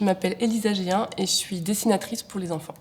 Je m'appelle Elisa Géhin et je suis dessinatrice pour les enfants.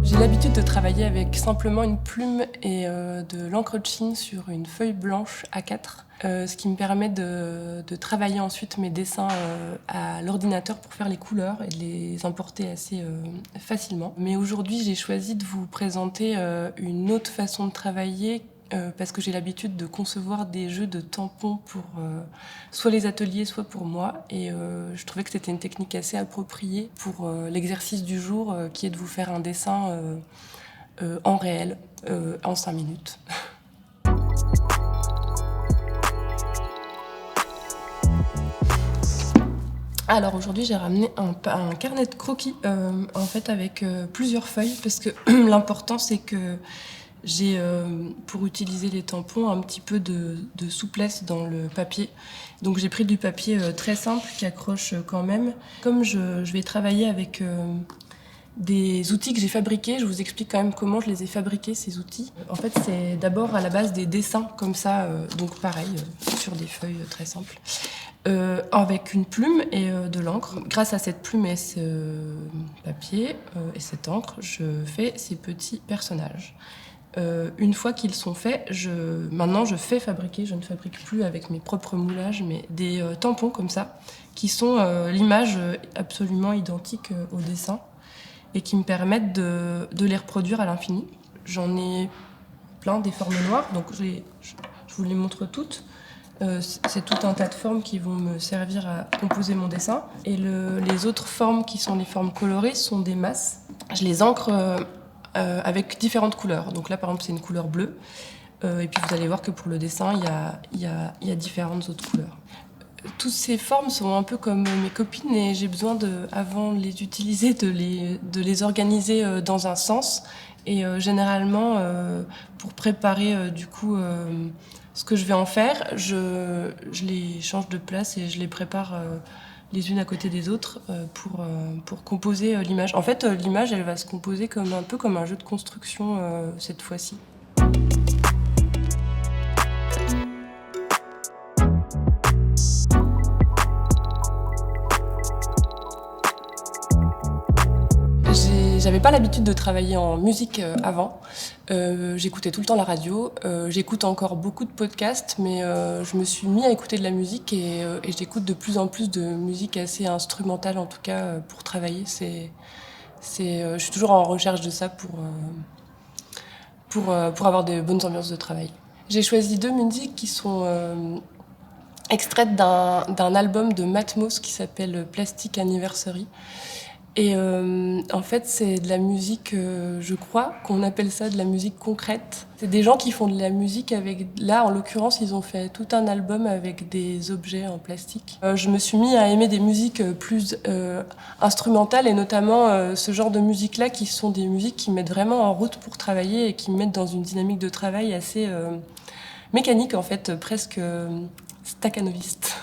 J'ai l'habitude de travailler avec simplement une plume et de l'encre de Chine sur une feuille blanche A4, ce qui me permet de travailler ensuite mes dessins à l'ordinateur pour faire les couleurs et de les importer assez facilement. Mais aujourd'hui, j'ai choisi de vous présenter une autre façon de travailler parce que j'ai l'habitude de concevoir des jeux de tampons pour soit les ateliers, soit pour moi. Et je trouvais que c'était une technique assez appropriée pour l'exercice du jour, qui est de vous faire un dessin en réel, en 5 minutes. Alors aujourd'hui, j'ai ramené un carnet de croquis, en fait avec plusieurs feuilles, parce que l'important c'est que j'ai, pour utiliser les tampons, un petit peu de souplesse dans le papier. Donc j'ai pris du papier très simple qui accroche quand même. Comme je vais travailler avec des outils que j'ai fabriqués, je vous explique quand même comment je les ai fabriqués, ces outils. En fait, c'est d'abord à la base des dessins comme ça, donc pareil, sur des feuilles très simples. Avec une plume et de l'encre. Grâce à cette plume et ce papier et cette encre, je fais ces petits personnages. Une fois qu'ils sont faits, maintenant je fais fabriquer, je ne fabrique plus avec mes propres moulages, mais des tampons comme ça, qui sont l'image absolument identique au dessin et qui me permettent de les reproduire à l'infini. J'en ai plein, des formes noires, donc je vous les montre toutes. C'est tout un tas de formes qui vont me servir à composer mon dessin. Et les autres formes qui sont les formes colorées sont des masses. Je les encre avec différentes couleurs. Donc là, par exemple, c'est une couleur bleue. Et puis vous allez voir que pour le dessin, il y a différentes autres couleurs. Toutes ces formes sont un peu comme mes copines et j'ai besoin, avant de les utiliser, de les organiser dans un sens. Et généralement, pour préparer du coup ce que je vais en faire, je les change de place et je les prépare les unes à côté des autres pour composer l'image. En fait, l'image, elle va se composer un peu comme un jeu de construction cette fois-ci. J'avais pas l'habitude de travailler en musique avant. J'écoutais tout le temps la radio. J'écoute encore beaucoup de podcasts, mais je me suis mis à écouter de la musique et j'écoute de plus en plus de musique assez instrumentale, en tout cas pour travailler. Je suis toujours en recherche de ça pour avoir de bonnes ambiances de travail. J'ai choisi 2 musiques qui sont extraites d'un album de Matmos qui s'appelle Plastic Anniversary. Et en fait, c'est de la musique, je crois qu'on appelle ça de la musique concrète. C'est des gens qui font de la musique avec... Là, en l'occurrence, ils ont fait tout un album avec des objets en plastique. Je me suis mis à aimer des musiques plus instrumentales et notamment ce genre de musique-là qui sont des musiques qui mettent vraiment en route pour travailler et qui me mettent dans une dynamique de travail assez mécanique, en fait, presque stakhanoviste.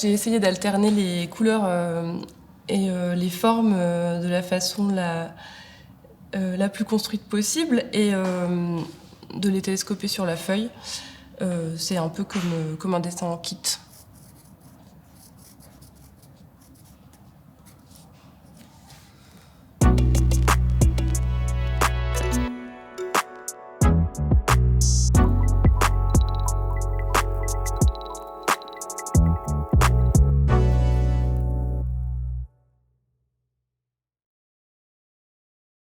j'ai essayé d'alterner les couleurs et les formes de la façon la plus construite possible et de les télescoper sur la feuille. C'est un peu comme un dessin en kit.